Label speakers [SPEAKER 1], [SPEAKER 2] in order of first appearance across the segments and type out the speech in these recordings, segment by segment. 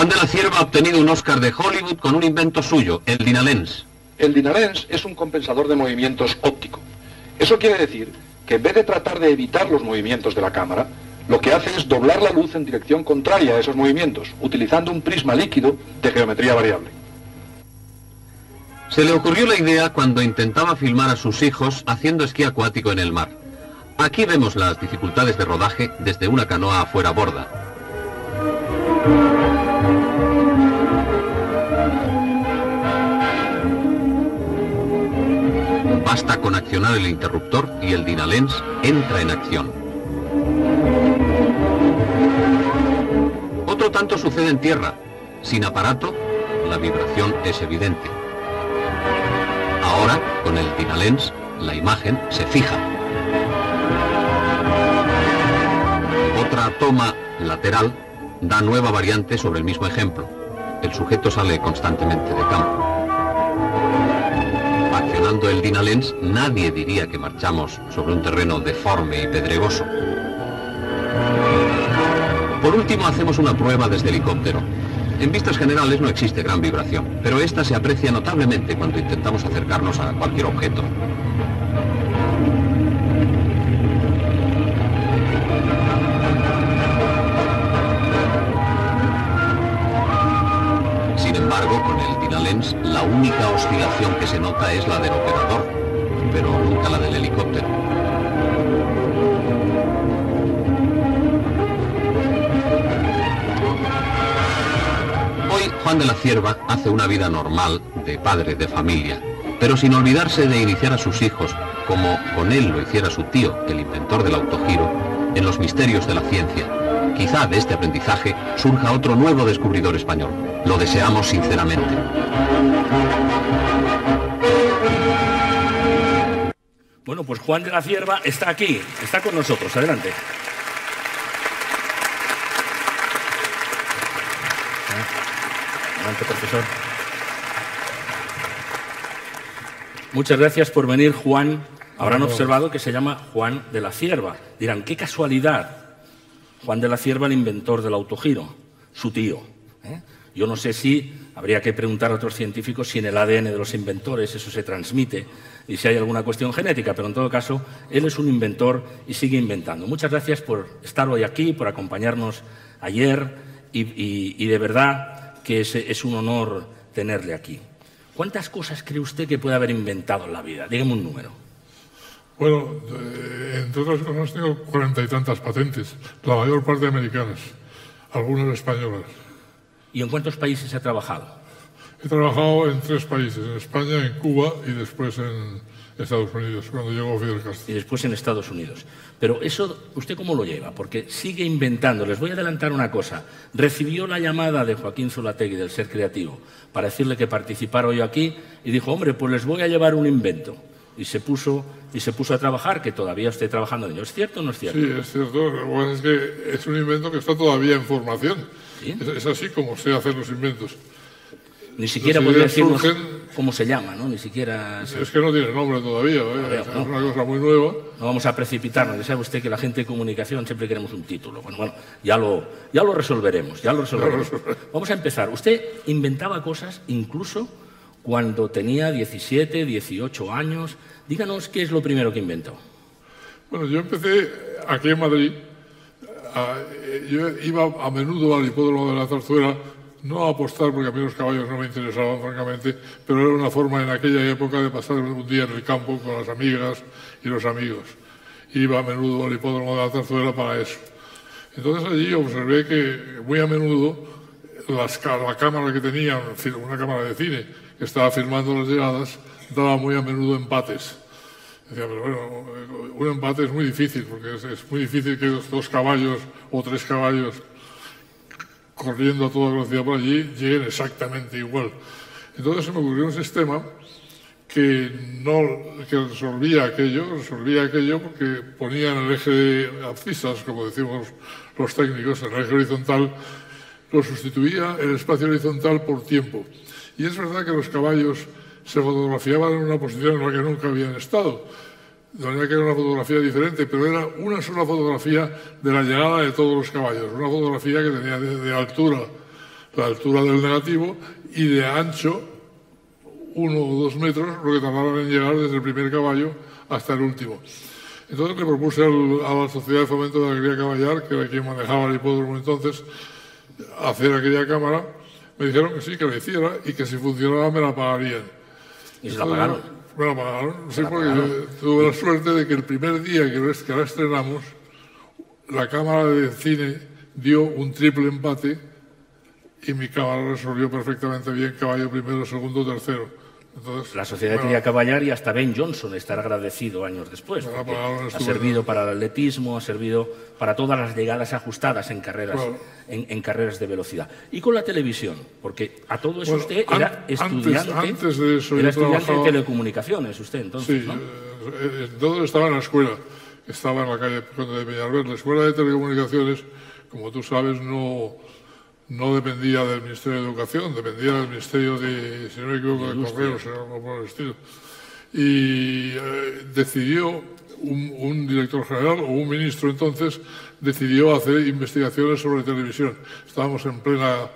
[SPEAKER 1] Juan de la Cierva ha obtenido un Oscar de Hollywood con un invento suyo, el Dynalens.
[SPEAKER 2] El Dynalens es un compensador de movimientos óptico. Eso quiere decir que en vez de tratar de evitar los movimientos de la cámara, lo que hace es doblar la luz en dirección contraria a esos movimientos, utilizando un prisma líquido de geometría variable.
[SPEAKER 1] Se le ocurrió la idea cuando intentaba filmar a sus hijos haciendo esquí acuático en el mar. Aquí vemos las dificultades de rodaje desde una canoa afuera borda. Basta con accionar el interruptor y el Dynalens entra en acción. Otro tanto sucede en tierra. Sin aparato, la vibración es evidente. Ahora, con el Dynalens, la imagen se fija. Otra toma lateral da nueva variante sobre el mismo ejemplo. El sujeto sale constantemente de campo. Accionando el Dynalens, nadie diría que marchamos sobre un terreno deforme y pedregoso. Por último, hacemos una prueba desde helicóptero. En vistas generales no existe gran vibración, pero esta se aprecia notablemente cuando intentamos acercarnos a cualquier objeto. Sin embargo, con el Dynalens, la única oscilación que se nota es la del operador, pero nunca la del helicóptero. Hoy, Juan de la Cierva hace una vida normal de padre de familia, pero sin olvidarse de iniciar a sus hijos, como con él lo hiciera su tío, el inventor del autogiro, en los misterios de la ciencia. Quizá de este aprendizaje surja otro nuevo descubridor español. Lo deseamos sinceramente.
[SPEAKER 3] Bueno, pues Juan de la Cierva está aquí, está con nosotros. Adelante. Adelante, profesor. Muchas gracias por venir, Juan. Habrán observado que se llama Juan de la Cierva. Dirán, qué casualidad. Juan de la Cierva, el inventor del autogiro, su tío. Yo no sé si, habría que preguntar a otros científicos si en el ADN de los inventores eso se transmite y si hay alguna cuestión genética, pero en todo caso, él es un inventor y sigue inventando. Muchas gracias por estar hoy aquí, por acompañarnos ayer y de verdad que es un honor tenerle aquí. ¿Cuántas cosas cree usted que puede haber inventado en la vida? Dígame un número.
[SPEAKER 4] Bueno, entre otras cosas tengo 40 y tantas patentes, la mayor parte americanas, algunas españolas.
[SPEAKER 3] ¿Y en cuántos países ha trabajado?
[SPEAKER 4] He trabajado en 3 países, en España, en Cuba y después en Estados Unidos, cuando llegó Fidel Castro.
[SPEAKER 3] Y después en Estados Unidos. Pero eso, ¿usted cómo lo lleva? Porque sigue inventando. Les voy a adelantar una cosa. Recibió la llamada de Joaquín Zulategui, del Ser Creativo, para decirle que participara hoy aquí y dijo, hombre, pues les voy a llevar un invento. Y se puso a trabajar, que todavía esté trabajando en ello. ¿Es cierto o no es cierto?
[SPEAKER 4] Sí, es cierto. Lo que pasa es que es un invento que está todavía en formación.
[SPEAKER 3] ¿Sí?
[SPEAKER 4] Es así como se hacen los inventos.
[SPEAKER 3] Ni siquiera podría decirnos cómo se llama, ¿no? Ni siquiera...
[SPEAKER 4] Es que no tiene nombre todavía, es una cosa muy nueva.
[SPEAKER 3] No vamos a precipitarnos. Ya sabe usted que la gente de comunicación siempre queremos un título. Bueno, ya lo resolveremos, Vamos a empezar. Usted inventaba cosas incluso cuando tenía 17, 18 años. Díganos qué es lo primero que inventó.
[SPEAKER 4] Bueno, yo empecé aquí en Madrid. Yo iba a menudo al hipódromo de la Zarzuela, no a apostar porque a mí los caballos no me interesaban, francamente, pero era una forma en aquella época de pasar un día en el campo con las amigas y los amigos. Iba a menudo al hipódromo de la Zarzuela para eso. Entonces allí observé que muy a menudo la cámara que tenía, una cámara de cine, que estaba filmando las llegadas, daba muy a menudo empates. Decía, pero bueno, un empate es muy difícil, porque es muy difícil que 2 caballos o 3 caballos corriendo a toda velocidad por allí lleguen exactamente igual. Entonces se me ocurrió un sistema que resolvía aquello porque ponía en el eje de abscisas, como decimos los técnicos, en el eje horizontal, lo sustituía el espacio horizontal por tiempo. Y es verdad que los caballos se fotografiaban en una posición en la que nunca habían estado. De manera que era una fotografía diferente, pero era una sola fotografía de la llegada de todos los caballos. Una fotografía que tenía de altura la altura del negativo, y de ancho 1 o 2 metros, lo que tardaron en llegar desde el primer caballo hasta el último. Entonces le propuse a la Sociedad de Fomento de la Alegría Caballar, que era quien manejaba el hipódromo entonces, hacer aquella cámara. Me dijeron que sí, que la hiciera y que si funcionaba me la pagarían.
[SPEAKER 3] ¿Y se la pagaron?
[SPEAKER 4] Me la pagaron, sí, porque yo tuve la suerte de que el primer día que la estrenamos, la cámara de cine dio un triple empate y mi cámara resolvió perfectamente bien caballo primero, segundo, tercero. Entonces,
[SPEAKER 3] la Sociedad de Alegría Caballar, y hasta Ben Johnson estará agradecido años después. Ha servido para el atletismo, ha servido para todas las llegadas ajustadas en carreras, claro, en carreras de velocidad. Y con la televisión, porque a todo eso usted era estudiante,
[SPEAKER 4] antes de eso
[SPEAKER 3] era estudiante de telecomunicaciones, usted entonces,
[SPEAKER 4] sí,
[SPEAKER 3] ¿no?
[SPEAKER 4] Entonces estaba en la escuela, estaba en la calle Conde de Peñalver. La escuela de telecomunicaciones, como tú sabes, no dependía del Ministerio de Educación, dependía del Ministerio de, si no me equivoco, de Correos o algo por el estilo. Y decidió un director general o un ministro entonces, decidió hacer investigaciones sobre televisión. Estábamos en plena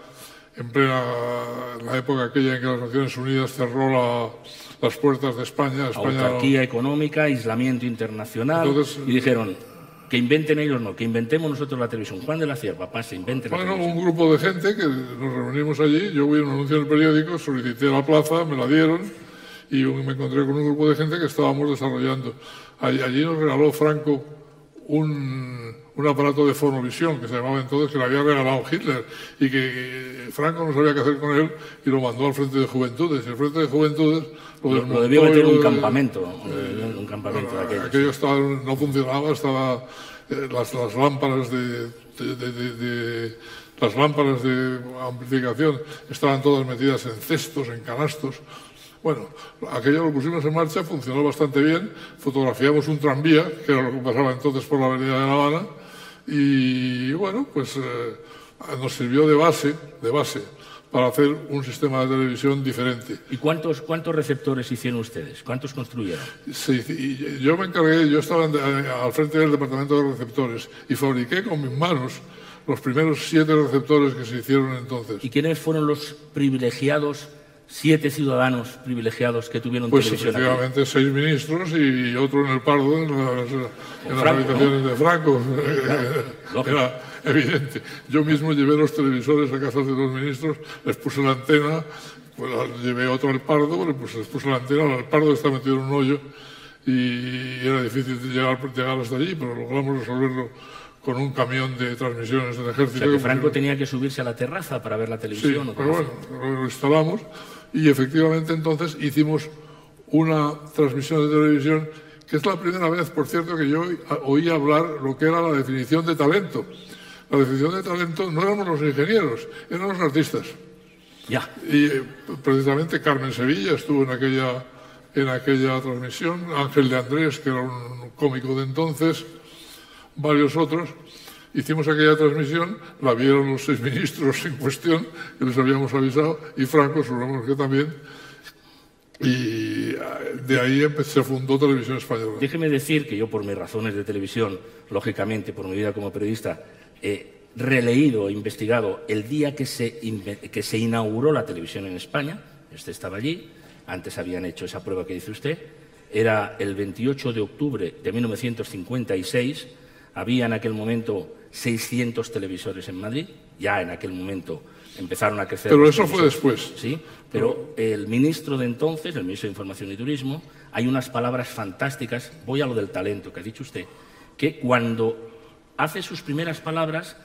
[SPEAKER 4] la época aquella en que las Naciones Unidas cerró las puertas de España.
[SPEAKER 3] Autarquía económica, aislamiento internacional. Entonces, y dijeron, que inventen ellos, no, que inventemos nosotros la televisión. Juan de la Cierva, pase, invente la televisión.
[SPEAKER 4] Un grupo de gente que nos reunimos allí, yo vi un anuncio en el periódico, solicité la plaza, me la dieron y me encontré con un grupo de gente que estábamos desarrollando. Allí nos regaló Franco un aparato de fonovisión que se llamaba entonces, que le había regalado Hitler y que Franco no sabía qué hacer con él y lo mandó al Frente de Juventudes. Y el Frente de Juventudes
[SPEAKER 3] lo debió meter en un campamento, un campamento de aquellos.
[SPEAKER 4] Aquello no funcionaba, estaba las lámparas las lámparas de amplificación estaban todas metidas en cestos, en canastos. Bueno, aquello lo pusimos en marcha, funcionó bastante bien, fotografiamos un tranvía, que era lo que pasaba entonces por la avenida de La Habana, y bueno, pues nos sirvió de base para hacer un sistema de televisión diferente.
[SPEAKER 3] ¿Y cuántos receptores hicieron ustedes? ¿Cuántos construyeron?
[SPEAKER 4] Sí, yo me encargué, yo estaba al frente del departamento de receptores y fabriqué con mis manos los primeros 7 receptores que se hicieron entonces.
[SPEAKER 3] ¿Y quiénes fueron los privilegiados, 7 ciudadanos privilegiados que tuvieron
[SPEAKER 4] Pues
[SPEAKER 3] televisión
[SPEAKER 4] efectivamente
[SPEAKER 3] aquí?
[SPEAKER 4] 6 ministros y otro en el Pardo, en las habitaciones, ¿no?, de Franco. Era evidente. Yo mismo llevé los televisores a casas de los ministros, les puse la antena, pues llevé otro al Pardo, les puse la antena, el Pardo está metido en un hoyo y era difícil llegar hasta allí, pero logramos resolverlo con un camión de transmisiones del ejército.
[SPEAKER 3] O sea, que Franco tenía que subirse a la terraza para ver la televisión.
[SPEAKER 4] Sí, pero bueno, lo instalamos y efectivamente entonces hicimos una transmisión de televisión que es la primera vez, por cierto, que yo oí hablar lo que era la definición de talento. La definición de talento no éramos los ingenieros, eran los artistas.
[SPEAKER 3] Ya.
[SPEAKER 4] Y precisamente Carmen Sevilla estuvo en aquella transmisión, Ángel de Andrés, que era un cómico de entonces, varios otros. Hicimos aquella transmisión, la vieron los 6 ministros en cuestión, que les habíamos avisado, y Franco, suponemos que también, y de ahí se fundó Televisión Española.
[SPEAKER 3] Déjeme decir que yo, por mis razones de televisión, lógicamente, por mi vida como periodista, he releído e investigado el día que se inauguró la televisión en España. Usted estaba allí, antes habían hecho esa prueba que dice usted, era el 28 de octubre de 1956, había en aquel momento 600 televisores en Madrid, ya en aquel momento empezaron a crecer.
[SPEAKER 4] Pero eso fue después.
[SPEAKER 3] Sí, pero el ministro de entonces, el ministro de Información y Turismo, hay unas palabras fantásticas, voy a lo del talento que ha dicho usted, que cuando hace sus primeras palabras,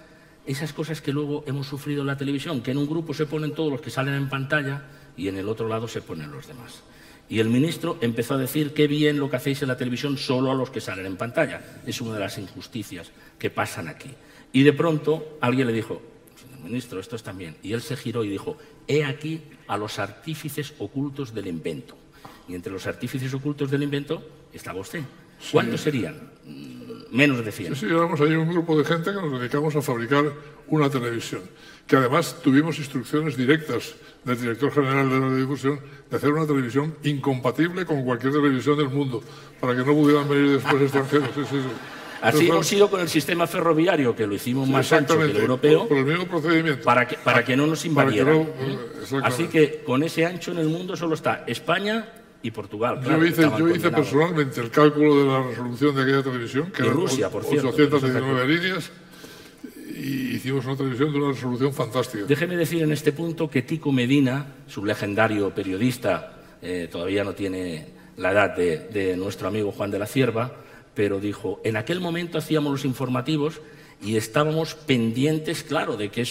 [SPEAKER 3] esas cosas que luego hemos sufrido en la televisión, que en un grupo se ponen todos los que salen en pantalla y en el otro lado se ponen los demás. Y el ministro empezó a decir qué bien lo que hacéis en la televisión solo a los que salen en pantalla. Es una de las injusticias que pasan aquí. Y de pronto alguien le dijo, señor ministro, esto está bien. Y él se giró y dijo, he aquí a los artífices ocultos del invento. Y entre los artífices ocultos del invento estaba usted. Sí. ¿Cuántos serían? Menos de 100.
[SPEAKER 4] Sí, éramos ahí un grupo de gente que nos dedicamos a fabricar una televisión, que además tuvimos instrucciones directas del director general de radiodifusión de hacer una televisión incompatible con cualquier televisión del mundo, para que no pudieran venir después extranjeros. Sí.
[SPEAKER 3] Así hemos ido con el sistema ferroviario, que lo hicimos más ancho que el europeo,
[SPEAKER 4] por el mismo procedimiento.
[SPEAKER 3] Para que no nos invadieran. Así que con ese ancho en el mundo solo está España y Portugal. Claro,
[SPEAKER 4] yo hice personalmente el cálculo de la resolución de aquella televisión, que eran
[SPEAKER 3] Rusia, por cierto,
[SPEAKER 4] 819 líneas, y hicimos una televisión de una resolución fantástica.
[SPEAKER 3] Déjeme decir en este punto que Tico Medina, su legendario periodista, todavía no tiene la edad de nuestro amigo Juan de la Cierva, pero dijo, en aquel momento hacíamos los informativos y estábamos pendientes, claro, de que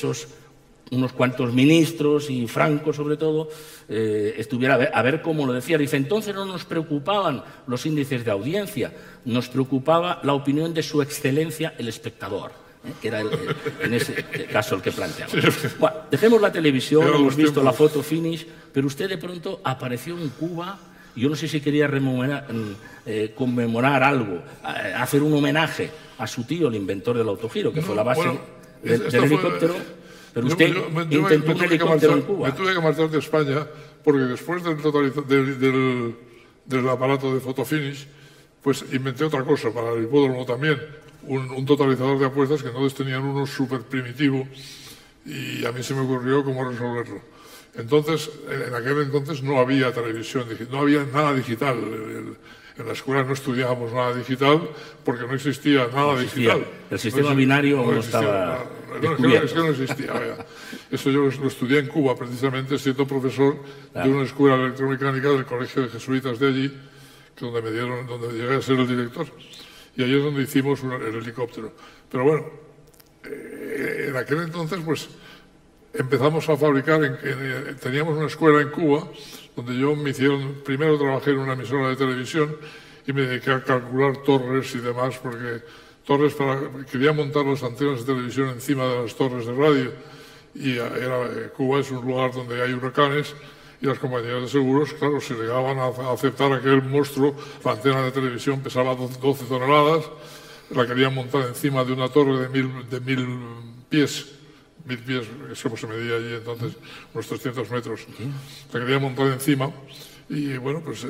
[SPEAKER 3] unos cuantos ministros y Franco sobre todo, estuviera a ver cómo lo decía. Dice, entonces no nos preocupaban los índices de audiencia, nos preocupaba la opinión de su excelencia el espectador, que era en ese caso el que planteaba. Bueno, dejemos la televisión, hemos visto la foto finish, pero usted de pronto apareció en Cuba. Yo no sé si quería conmemorar algo, hacer un homenaje a su tío, el inventor del autogiro, que fue la base del helicóptero. Pero usted intentó un helicóptero en Cuba.
[SPEAKER 4] Me tuve que marchar de España porque después del aparato de fotofinish, pues inventé otra cosa para el hipódromo también, un totalizador de apuestas que no tenían uno súper primitivo, y a mí se me ocurrió cómo resolverlo. Entonces, en aquel entonces no había televisión, no había nada digital. En la escuela no estudiábamos nada digital porque no existía nada digital.
[SPEAKER 3] El sistema binario no estaba descubierto.
[SPEAKER 4] Es que no existía. Eso yo lo estudié en Cuba, precisamente siendo profesor de una escuela electromecánica del Colegio de Jesuitas de allí, donde llegué a ser el director. Y allí es donde hicimos el helicóptero. Pero bueno, en aquel entonces, pues, empezamos a fabricar, teníamos una escuela en Cuba, donde primero trabajé en una emisora de televisión y me dediqué a calcular torres y demás, porque quería montar las antenas de televisión encima de las torres de radio, y Cuba es un lugar donde hay huracanes, y las compañías de seguros, claro, se negaban a aceptar aquel monstruo. La antena de televisión pesaba 12 toneladas, la querían montar encima de una torre de 1000 pies. 1000 pies, eso se medía allí entonces, unos 300 metros. La quería montar encima y bueno, pues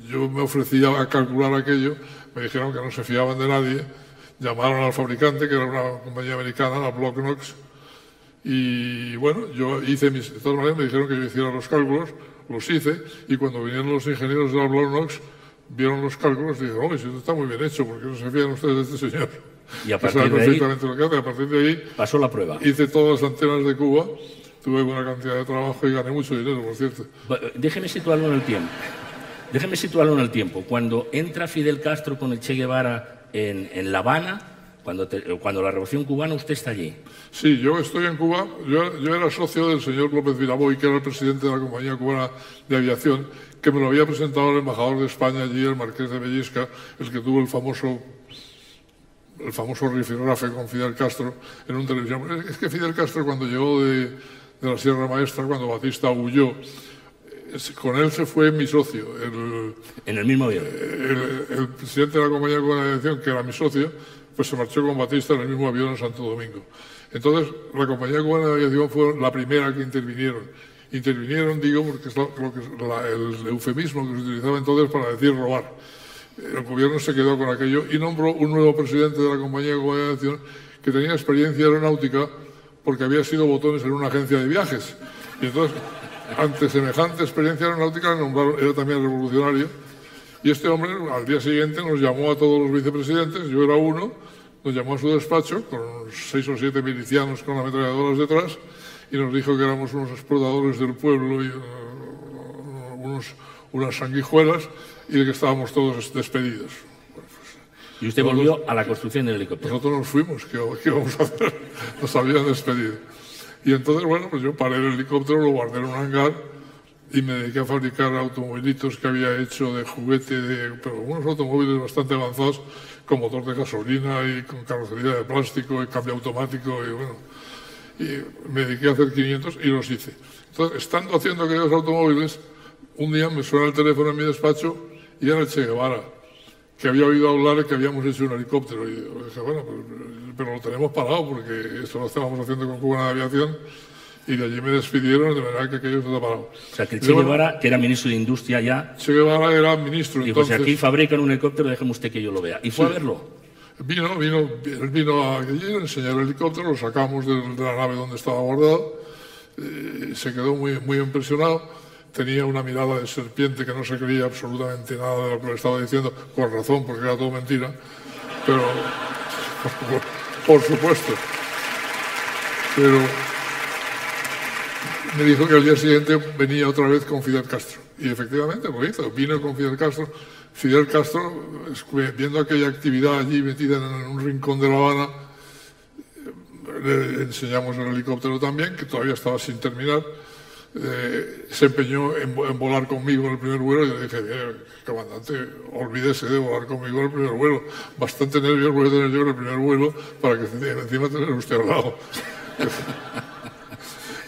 [SPEAKER 4] yo me ofrecía a calcular aquello, me dijeron que no se fiaban de nadie, llamaron al fabricante, que era una compañía americana, la Blocknox, y bueno, de todas maneras me dijeron que yo hiciera los cálculos, los hice, y cuando vinieron los ingenieros de la Blocknox, vieron los cálculos y dijeron, esto está muy bien hecho, ¿por qué no se fían ustedes de este señor?
[SPEAKER 3] Y a partir de ahí pasó la prueba.
[SPEAKER 4] Hice todas las antenas de Cuba, tuve una cantidad de trabajo y gané mucho dinero, por cierto.
[SPEAKER 3] Déjeme situarlo en el tiempo. Cuando entra Fidel Castro con el Che Guevara en La Habana, cuando la Revolución Cubana, usted está allí.
[SPEAKER 4] Sí, yo estoy en Cuba. Yo era socio del señor López Viraboy, que era el presidente de la Compañía Cubana de Aviación, que me lo había presentado el embajador de España allí, el marqués de Bellisca, el que tuvo el famoso rifirrafe con Fidel Castro en un televisión. Es que Fidel Castro, cuando llegó de la Sierra Maestra, cuando Batista huyó, con él se fue mi socio.
[SPEAKER 3] En el mismo avión.
[SPEAKER 4] El presidente de la Compañía Cubana de Aviación, que era mi socio, pues se marchó con Batista en el mismo avión en Santo Domingo. Entonces, la Compañía Cubana de Aviación fue la primera que intervinieron. Intervinieron, digo, porque es el eufemismo que se utilizaba entonces para decir robar. El gobierno se quedó con aquello y nombró un nuevo presidente de la Compañía Cubana de Aviación que tenía experiencia aeronáutica porque había sido botones en una agencia de viajes. Y entonces, ante semejante experiencia aeronáutica, nombraron, era también revolucionario. Y este hombre, al día siguiente, nos llamó a todos los vicepresidentes, yo era uno, nos llamó a su despacho con 6 o 7 milicianos con ametralladoras detrás y nos dijo que éramos unos explotadores del pueblo y unas sanguijuelas, y de que estábamos todos despedidos. Bueno, pues,
[SPEAKER 3] y usted volvió a la construcción del helicóptero.
[SPEAKER 4] Nosotros nos fuimos, ¿qué íbamos a hacer? Nos habían despedido. Y entonces, bueno, pues yo paré el helicóptero, lo guardé en un hangar y me dediqué a fabricar automovilitos que había hecho de juguete, pero unos automóviles bastante avanzados, con motor de gasolina y con carrocería de plástico y cambio automático, y bueno, y me dediqué a hacer 500 y los hice. Entonces, estando haciendo aquellos automóviles, un día me suena el teléfono en mi despacho y era el Che Guevara, que había oído hablar que habíamos hecho un helicóptero. Y dije, bueno, pero lo tenemos parado porque esto lo estábamos haciendo con Cubana de Aviación, y de allí me despidieron, de verdad que aquello está parado.
[SPEAKER 3] O sea, que el Che Guevara, que era ministro de Industria ya...
[SPEAKER 4] Che Guevara era ministro,
[SPEAKER 3] dijo, entonces... si aquí fabrican un helicóptero, déjeme usted que yo lo vea. ¿Y fue a verlo?
[SPEAKER 4] Él vino allí, le enseñé el helicóptero, lo sacamos de la nave donde estaba guardado, se quedó muy impresionado. Tenía una mirada de serpiente que no se creía absolutamente nada de lo que le estaba diciendo, con razón, porque era todo mentira, pero por supuesto. Pero me dijo que al día siguiente venía otra vez con Fidel Castro. Y efectivamente lo hizo, vino con Fidel Castro. Fidel Castro, viendo aquella actividad allí metida en un rincón de La Habana, le enseñamos el helicóptero también, que todavía estaba sin terminar. Se empeñó en volar conmigo en el primer vuelo y le dije, comandante, olvídese de volar conmigo en el primer vuelo. Bastante nervios voy a tener yo en el primer vuelo para que encima tener usted al lado.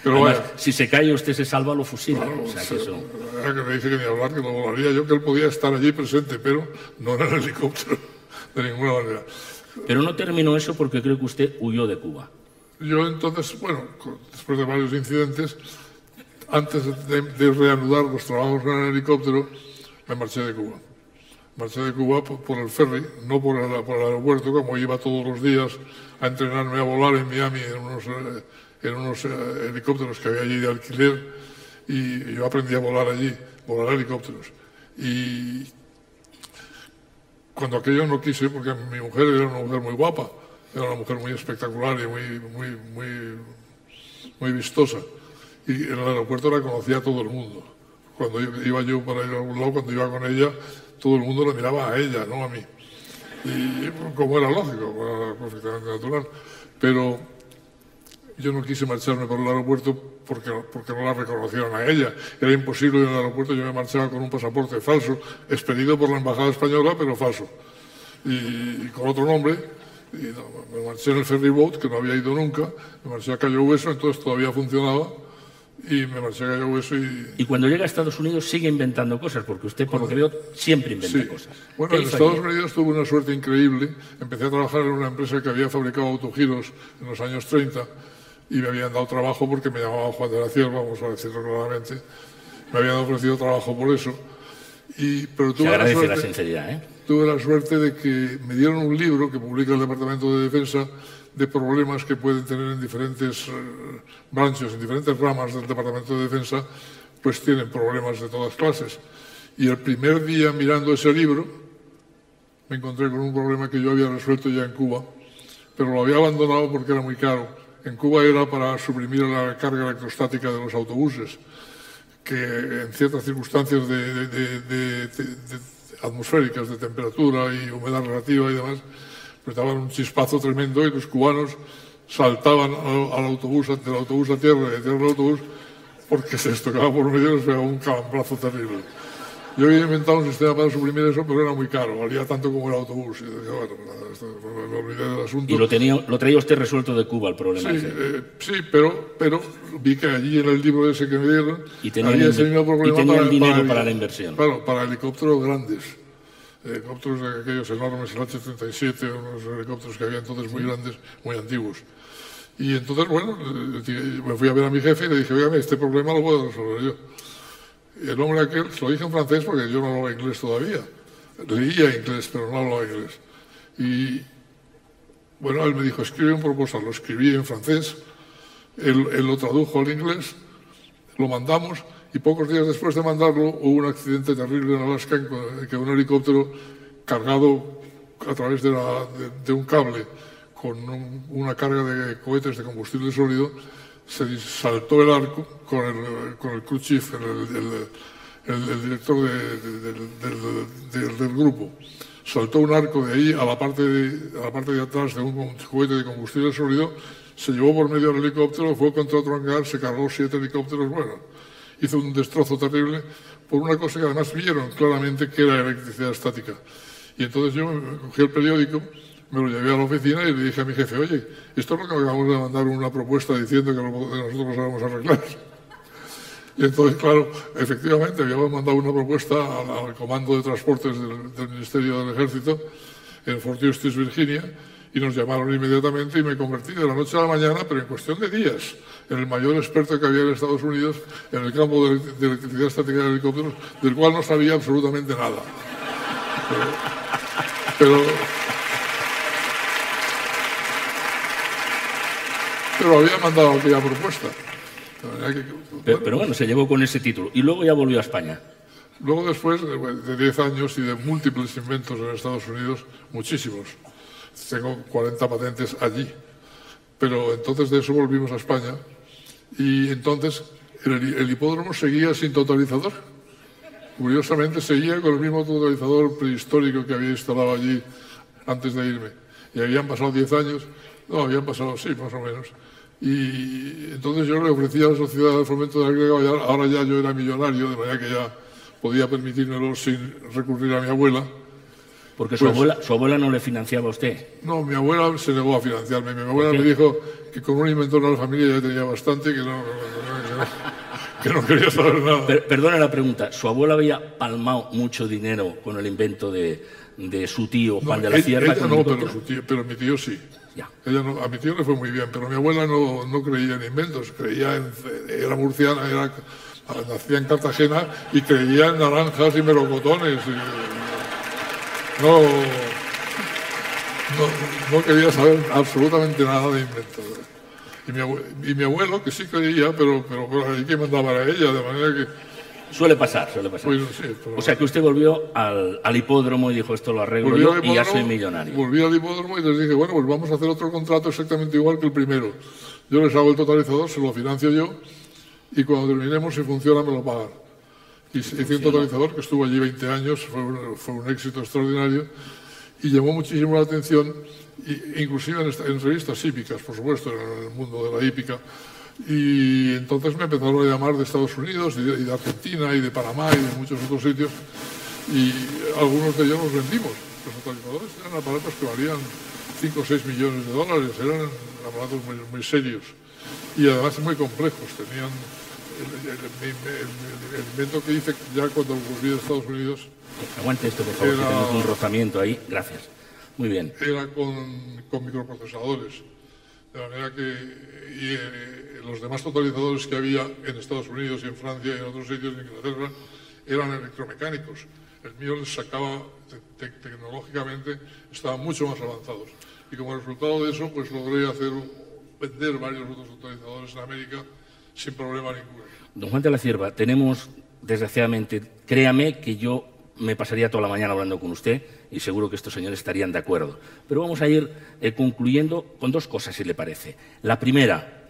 [SPEAKER 4] Pero
[SPEAKER 3] además,
[SPEAKER 4] vaya,
[SPEAKER 3] si se cae usted se salva, lo fusila.
[SPEAKER 4] claro,
[SPEAKER 3] O sea, que eso...
[SPEAKER 4] era que me dije que ni hablar, que lo volaría yo, que él podía estar allí presente, pero no en el helicóptero, de ninguna manera.
[SPEAKER 3] Pero no terminó eso porque creo que usted huyó de Cuba.
[SPEAKER 4] Yo entonces, bueno, después de varios incidentes, antes de reanudar los trabajos en el helicóptero, me marché de Cuba. Marché de Cuba por el ferry, no por el aeropuerto, como iba todos los días a entrenarme a volar en Miami en unos helicópteros que había allí de alquiler, y yo aprendí a volar allí, volar helicópteros. Y cuando aquello no quise, porque mi mujer era una mujer muy guapa, era una mujer muy espectacular y muy vistosa, y en el aeropuerto la conocía todo el mundo. Cuando iba yo para ir a algún lado, cuando iba con ella, todo el mundo la miraba a ella, no a mí. Y como era lógico, era perfectamente natural. Pero yo no quise marcharme por el aeropuerto porque no la reconocieran a ella. Era imposible en el aeropuerto, yo me marchaba con un pasaporte falso, expedido por la embajada española, pero falso. Y con otro nombre, y no, me marché en el ferry boat, que no había ido nunca, me marché a Cayo Hueso, entonces todavía funcionaba, y me marché a Cayo Hueso
[SPEAKER 3] Y cuando llega a Estados Unidos sigue inventando cosas, porque usted, por lo que veo, siempre inventa cosas.
[SPEAKER 4] Bueno, en Estados Unidos tuve una suerte increíble. Empecé a trabajar en una empresa que había fabricado autogiros en los años 30 y me habían dado trabajo porque me llamaba Juan de la Cierva, vamos a decirlo claramente. Me habían ofrecido trabajo por eso. Pero tuve
[SPEAKER 3] Se agradece la sinceridad, ¿eh?
[SPEAKER 4] Tuve la suerte de que me dieron un libro que publica el Departamento de Defensa de problemas que pueden tener en diferentes branches, en diferentes ramas del Departamento de Defensa, pues tienen problemas de todas clases. Y el primer día mirando ese libro me encontré con un problema que yo había resuelto ya en Cuba, pero lo había abandonado porque era muy caro. En Cuba era para suprimir la carga electrostática de los autobuses, que en ciertas circunstancias atmosféricas, de temperatura y humedad relativa y demás, pues daban un chispazo tremendo y los cubanos saltaban del autobús a tierra y de tierra al autobús porque se les tocaba por medio y les pegaba un calambrazo terrible. Yo había inventado un sistema para suprimir eso, pero era muy caro, valía tanto como el autobús. Y decía, bueno, me olvidé del asunto.
[SPEAKER 3] ¿Y lo traía usted resuelto de Cuba, el problema?
[SPEAKER 4] Sí, pero vi que allí en el libro ese que me dieron había ese mismo problema.
[SPEAKER 3] Y tenía el dinero para la inversión.
[SPEAKER 4] Claro, para helicópteros grandes. Helicópteros de aquellos enormes, el H-37, unos helicópteros que había entonces muy grandes, muy antiguos. Y entonces, bueno, me fui a ver a mi jefe y le dije, oiga, este problema lo puedo resolver yo. Y el hombre aquel, se lo dije en francés porque yo no hablaba inglés todavía. Leía inglés, pero no hablaba inglés. Y bueno, él me dijo, escribe un proposal. Lo escribí en francés, él lo tradujo al inglés, lo mandamos y pocos días después de mandarlo hubo un accidente terrible en Alaska en que un helicóptero cargado a través de un cable con una carga de cohetes de combustible sólido se saltó el arco con el crew chief, el director del grupo. Saltó un arco de ahí a la parte de atrás de un cohete de combustible sólido, se llevó por medio del helicóptero, fue contra otro hangar, se cargó 7 helicópteros, bueno, hizo un destrozo terrible por una cosa que además vieron claramente que era electricidad estática. Y entonces yo cogí el periódico, me lo llevé a la oficina y le dije a mi jefe, oye, esto es lo que acabamos de mandar una propuesta diciendo que nosotros lo sabemos arreglar. Y entonces, claro, efectivamente, habíamos mandado una propuesta al Comando de Transportes del Ministerio del Ejército en Fort Eustis, Virginia, y nos llamaron inmediatamente y me convertí de la noche a la mañana, pero en cuestión de días, en el mayor experto que había en Estados Unidos en el campo de electricidad estática de helicópteros, del cual no sabía absolutamente nada. Pero pero había mandado aquella propuesta.
[SPEAKER 3] Pero bueno, se llevó con ese título. Y luego ya volvió a España.
[SPEAKER 4] Luego, después de 10 años y de múltiples inventos en Estados Unidos, muchísimos. Tengo 40 patentes allí. Pero entonces de eso volvimos a España. Y entonces el hipódromo seguía sin totalizador. Curiosamente seguía con el mismo totalizador prehistórico que había instalado allí antes de irme. Y habían pasado 10 años. No, habían pasado, sí, más o menos. Y entonces yo le ofrecía a la Sociedad de Fomento de la Agricultura, ahora ya yo era millonario, de manera que ya podía permitírmelo sin recurrir a mi abuela.
[SPEAKER 3] Porque su abuela no le financiaba a usted.
[SPEAKER 4] No, mi abuela se negó a financiarme. Mi abuela me dijo que con un inventor de la familia ya tenía bastante, que no quería saber nada.
[SPEAKER 3] Perdone la pregunta, ¿su abuela había palmado mucho dinero con el invento de su tío Juan de la Cierva?
[SPEAKER 4] Ella no, pero mi tío sí.
[SPEAKER 3] Ya.
[SPEAKER 4] A mi tío le fue muy bien, pero mi abuela no creía en inventos, era murciana, nacía en Cartagena y creía en naranjas y melocotones. No quería saber absolutamente nada de inventos. Y mi abuelo, que sí creía, pero hay que mandaba a ella, de manera que...
[SPEAKER 3] Suele pasar.
[SPEAKER 4] Bueno, sí,
[SPEAKER 3] o sea que usted volvió al hipódromo y dijo, esto lo arreglo yo y ya soy millonario.
[SPEAKER 4] Volví al hipódromo y les dije, bueno, pues vamos a hacer otro contrato exactamente igual que el primero. Yo les hago el totalizador, se lo financio yo y cuando terminemos, si funciona, me lo pagan. Y hice un totalizador que estuvo allí 20 años, fue un éxito extraordinario y llamó muchísimo la atención, inclusive en revistas hípicas, por supuesto, en el mundo de la hípica. Y entonces me empezaron a llamar de Estados Unidos y de Argentina y de Panamá y de muchos otros sitios y algunos de ellos los vendimos. Los totalizadores eran aparatos que valían 5 o 6 millones de dólares, eran aparatos muy serios y además muy complejos. Tenían el invento que hice ya cuando volví de Estados Unidos.
[SPEAKER 3] Aguante esto, por favor, que tenemos un rozamiento ahí. Gracias. Muy bien.
[SPEAKER 4] Era con microprocesadores. De manera que los demás totalizadores que había en Estados Unidos y en Francia y en otros sitios de Inglaterra eran electromecánicos. El mío les sacaba, tecnológicamente, estaban mucho más avanzados. Y como resultado de eso, pues logré vender varios otros totalizadores en América sin problema ninguno.
[SPEAKER 3] Don Juan de la Cierva, tenemos, desgraciadamente, créame que yo me pasaría toda la mañana hablando con usted y seguro que estos señores estarían de acuerdo. Pero vamos a ir concluyendo con dos cosas, si le parece. La primera,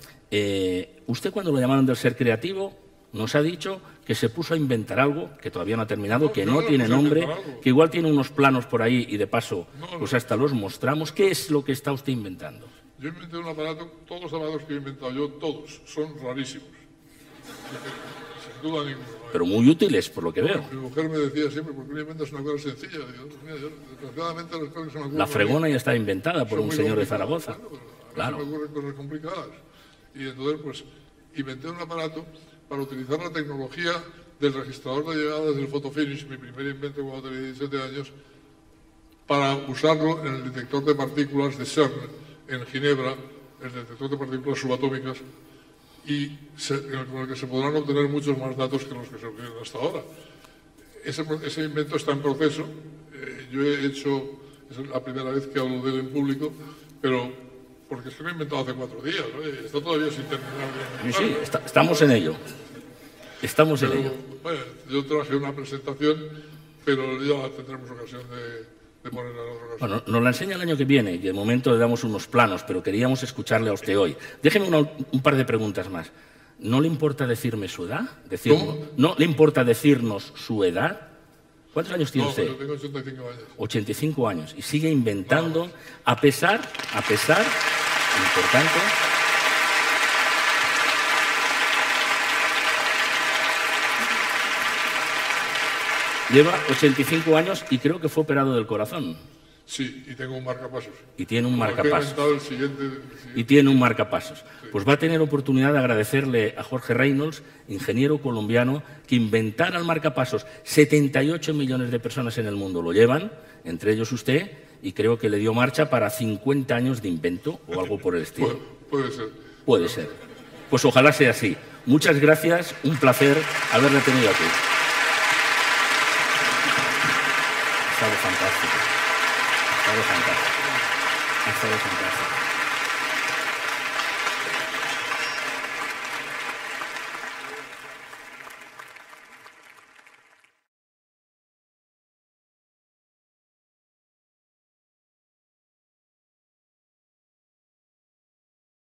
[SPEAKER 3] usted cuando lo llamaron del ser creativo nos ha dicho que se puso a inventar algo que todavía no ha terminado, que no tiene nombre, que igual tiene unos planos por ahí y de paso pues hasta los mostramos. ¿Qué es lo que está usted inventando?
[SPEAKER 4] Yo inventé un aparato, todos los aparatos que he inventado yo, todos, son rarísimos. Sin duda ninguna.
[SPEAKER 3] Pero muy útiles, por lo que veo.
[SPEAKER 4] Mi mujer me decía siempre, ¿por qué no inventas una cosa sencilla? Digo, mira, desgraciadamente las cosas que se me ocurren...
[SPEAKER 3] La fregona ya está inventada por un señor de Zaragoza.
[SPEAKER 4] Bueno,
[SPEAKER 3] claro.
[SPEAKER 4] Se me ocurren cosas complicadas. Y entonces, pues, inventé un aparato para utilizar la tecnología del registrador de llegadas del photofinish, mi primer invento cuando tenía 17 años, para usarlo en el detector de partículas de CERN, en Ginebra, el detector de partículas subatómicas, y con el que se podrán obtener muchos más datos que los que se obtienen hasta ahora. Ese invento está en proceso. Yo he hecho, es la primera vez que hablo de él en público, pero porque se lo he inventado hace 4 días, ¿no? Está todavía sin terminar.
[SPEAKER 3] Sí, estamos en ello. Estamos en ello.
[SPEAKER 4] Bueno, yo traje una presentación, pero ya tendremos ocasión de ponerla en otra ocasión.
[SPEAKER 3] Bueno, nos la enseña el año que viene y de momento le damos unos planos, pero queríamos escucharle a usted hoy. Déjeme un par de preguntas más. ¿No le importa decirme su edad?
[SPEAKER 4] ¿Cómo?
[SPEAKER 3] ¿No le importa decirnos su edad? ¿Cuántos años tiene usted?
[SPEAKER 4] Yo tengo 85 años.
[SPEAKER 3] 85 años. Y sigue inventando, a pesar, importante... Lleva 85 años y creo que fue operado del corazón.
[SPEAKER 4] Sí, y tengo un marcapasos.
[SPEAKER 3] Y tiene un marcapasos.
[SPEAKER 4] El siguiente.
[SPEAKER 3] Y tiene un marcapasos. Sí. Pues va a tener oportunidad de agradecerle a Jorge Reynolds, ingeniero colombiano, que inventara el marcapasos. 78 millones de personas en el mundo lo llevan, entre ellos usted, y creo que le dio marcha para 50 años de invento o algo por el estilo.
[SPEAKER 4] Puede ser.
[SPEAKER 3] Puede ser. Pues ojalá sea así. Muchas gracias, un placer haberle tenido aquí. Ha estado fantástico. Ha estado fantástico.